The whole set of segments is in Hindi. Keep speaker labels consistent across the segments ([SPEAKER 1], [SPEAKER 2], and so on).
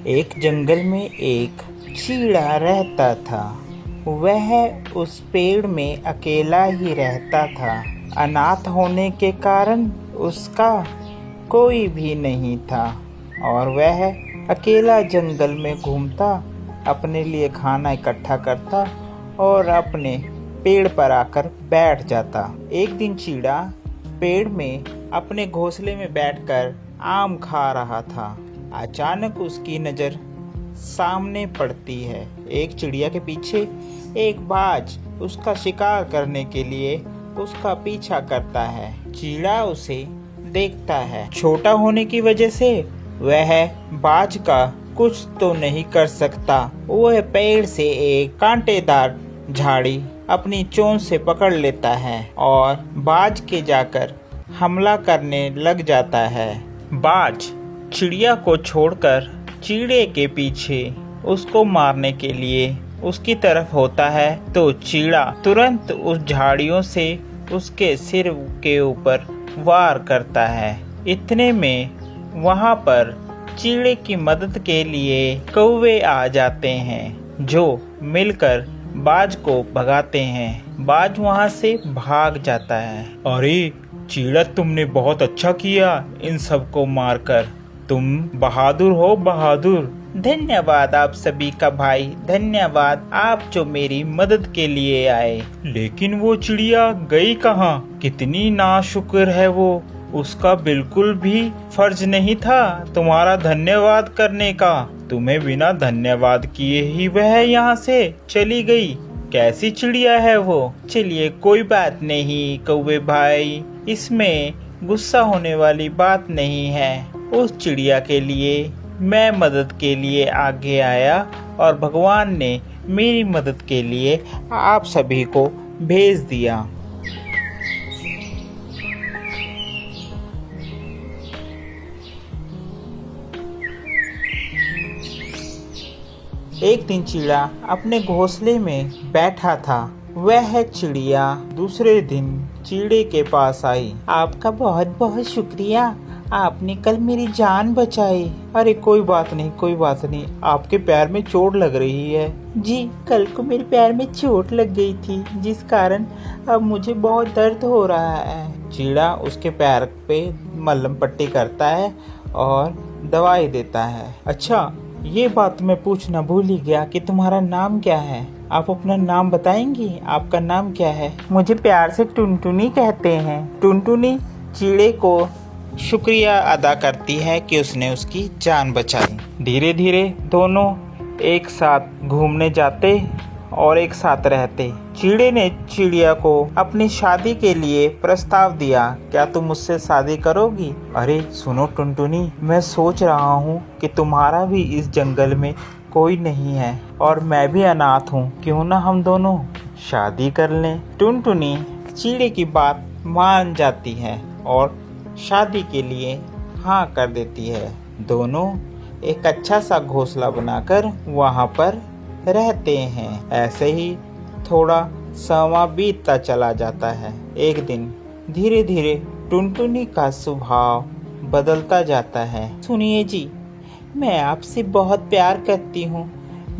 [SPEAKER 1] एक जंगल में एक चीड़ा रहता था। वह उस पेड़ में अकेला ही रहता था। अनाथ होने के कारण उसका कोई भी नहीं था और वह अकेला जंगल में घूमता, अपने लिए खाना इकट्ठा करता और अपने पेड़ पर आकर बैठ जाता। एक दिन चीड़ा पेड़ में अपने घोंसले में बैठकर आम खा रहा था। अचानक उसकी नज़र सामने पड़ती है। एक चिड़िया के पीछे एक बाज उसका शिकार करने के लिए उसका पीछा करता है। चीड़ा उसे देखता है। छोटा होने की वजह से वह बाज का कुछ तो नहीं कर सकता। वह पेड़ से एक कांटेदार झाड़ी अपनी चोंच से पकड़ लेता है और बाज के जाकर हमला करने लग जाता है। बाज चिड़िया को छोड़कर चीड़े के पीछे उसको मारने के लिए उसकी तरफ होता है तो चीड़ा तुरंत उस झाड़ियों से उसके सिर के ऊपर वार करता है। इतने में वहां पर चीड़े की मदद के लिए कौवे आ जाते हैं जो मिलकर बाज को भगाते हैं। बाज वहां से भाग जाता है।
[SPEAKER 2] अरे चीड़ा, तुमने बहुत अच्छा किया इन सबको मारकर। तुम बहादुर हो, बहादुर।
[SPEAKER 1] धन्यवाद आप सभी का भाई, धन्यवाद आप जो मेरी मदद के लिए आए।
[SPEAKER 2] लेकिन वो चिड़िया गई कहाँ? कितनी नाशुक्र है वो। उसका बिल्कुल भी फर्ज नहीं था तुम्हारा धन्यवाद करने का। तुम्हें बिना धन्यवाद किए ही वह यहाँ से चली गई। कैसी चिड़िया है वो?
[SPEAKER 1] चलिए कोई बात नहीं कौवे भाई, इसमें गुस्सा होने वाली बात नहीं है। उस चिड़िया के लिए मैं मदद के लिए आगे आया और भगवान ने मेरी मदद के लिए आप सभी को भेज दिया। एक दिन चीड़ा अपने घोंसले में बैठा था। वह चिड़िया दूसरे दिन चीड़े के पास आई। आपका बहुत बहुत शुक्रिया, आपने कल मेरी जान बचाई। अरे कोई बात नहीं, कोई बात नहीं। आपके पैर में चोट लग रही है। जी, कल को मेरे पैर में चोट लग गई थी जिस कारण अब मुझे बहुत दर्द हो रहा है। चीड़ा उसके पैर पे मलहम पट्टी करता है और दवाई देता है। अच्छा, ये बात मैं पूछना भूल ही गया कि तुम्हारा नाम क्या है? आप अपना नाम बताएंगी? आपका नाम क्या है? मुझे प्यार से टुनटुनी कहते हैं। टुनटुनी चीड़े को शुक्रिया अदा करती है कि उसने उसकी जान बचाई। धीरे धीरे दोनों एक साथ घूमने जाते और एक साथ रहते। चीड़े ने चिड़िया को अपनी शादी के लिए प्रस्ताव दिया। क्या तुम मुझसे शादी करोगी? अरे सुनो टुनटुनी, मैं सोच रहा हूँ कि तुम्हारा भी इस जंगल में कोई नहीं है और मैं भी अनाथ हूँ। क्यों ना हम दोनों शादी कर लें? टुनटुनी चीड़े की बात मान जाती है और शादी के लिए हाँ कर देती है। दोनों एक अच्छा सा घोंसला बनाकर वहाँ पर रहते हैं। ऐसे ही थोड़ा समय बीतता चला जाता है। एक दिन धीरे धीरे टुनटुनी का स्वभाव बदलता जाता है। सुनिए जी, मैं आपसे बहुत प्यार करती हूँ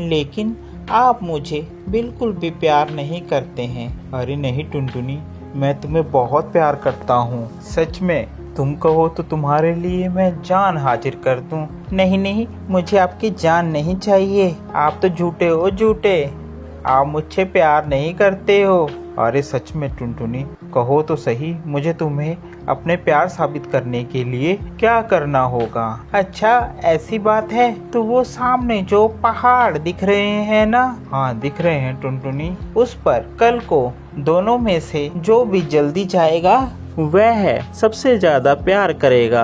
[SPEAKER 1] लेकिन आप मुझे बिल्कुल भी प्यार नहीं करते हैं।
[SPEAKER 2] अरे नहीं टुनटुनी, मैं तुम्हें बहुत प्यार करता हूँ, सच में। तुम कहो तो तुम्हारे लिए मैं जान हाजिर कर दूं।
[SPEAKER 1] नहीं नहीं, मुझे आपकी जान नहीं चाहिए। आप तो झूठे हो, झूठे। आप मुझसे प्यार नहीं करते हो।
[SPEAKER 2] अरे सच में टुनटुनी, कहो तो सही, मुझे तुम्हें अपने प्यार साबित करने के लिए क्या करना होगा?
[SPEAKER 1] अच्छा ऐसी बात है तो वो सामने जो पहाड़ दिख रहे हैं ना?
[SPEAKER 2] हाँ दिख रहे हैं टुनटुनी।
[SPEAKER 1] उस पर कल को दोनों में से जो भी जल्दी जाएगा वह सबसे ज्यादा प्यार करेगा।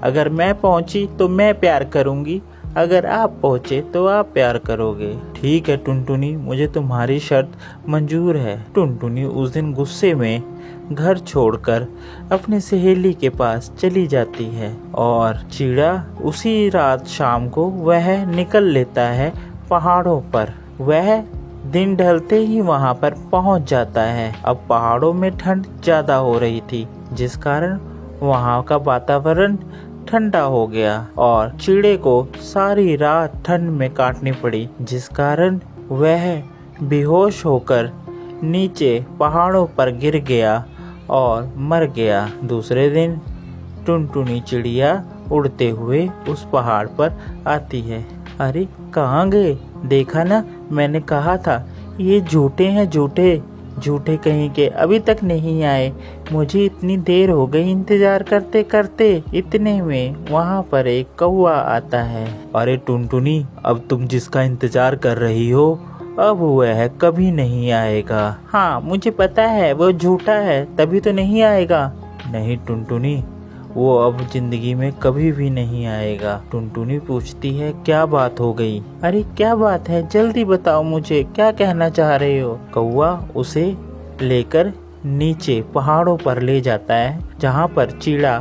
[SPEAKER 1] अगर मैं पहुंची तो मैं प्यार करूंगी, अगर आप पहुंचे तो आप प्यार करोगे।
[SPEAKER 2] ठीक है टुनटुनी, मुझे तुम्हारी शर्त मंजूर है।
[SPEAKER 1] टुनटुनी उस दिन गुस्से में घर छोड़कर अपनी सहेली के पास चली जाती है और चीड़ा उसी रात शाम को वह निकल लेता है पहाड़ों पर। वह दिन ढलते ही वहां पर पहुंच जाता है। अब पहाड़ों में ठंड ज्यादा हो रही थी जिस कारण वहां का वातावरण ठंडा हो गया और चिड़े को सारी रात ठंड में काटनी पड़ी, जिस कारण वह बेहोश होकर नीचे पहाड़ों पर गिर गया और मर गया। दूसरे दिन टुनटुनी चिड़िया उड़ते हुए उस पहाड़ पर आती है। अरे कहाँ गए? देखा ना, मैंने कहा था ये झूठे हैं, झूठे कहीं के, अभी तक नहीं आए। मुझे इतनी देर हो गई इंतजार करते करते। इतने में वहाँ पर एक कौवा आता है। अरे टुनटुनी, अब तुम जिसका इंतजार कर रही हो अब वह कभी नहीं आएगा। हाँ मुझे पता है, वो झूठा है तभी तो नहीं आएगा। नहीं टुनटुनी, वो अब जिंदगी में कभी भी नहीं आएगा। टुनटुनी पूछती है क्या बात हो गई? अरे क्या बात है, जल्दी बताओ मुझे, क्या कहना चाह रहे हो? कौवा उसे लेकर नीचे पहाड़ों पर ले जाता है, जहाँ पर चिड़ा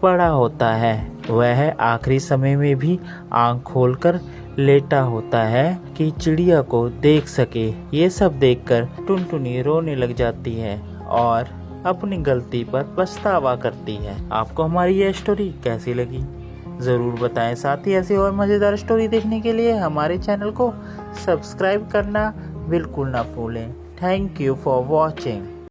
[SPEAKER 1] पड़ा होता है। वह आखिरी समय में भी आंख खोलकर लेटा होता है कि चिड़िया को देख सके। ये सब देखकर टुनटुनी रोने लग जाती है और अपनी गलती पर पछतावा करती है। आपको हमारी ये स्टोरी कैसी लगी ज़रूर बताएं। साथ ही ऐसी और मज़ेदार स्टोरी देखने के लिए हमारे चैनल को सब्सक्राइब करना बिल्कुल ना भूलें। Thank you for watching.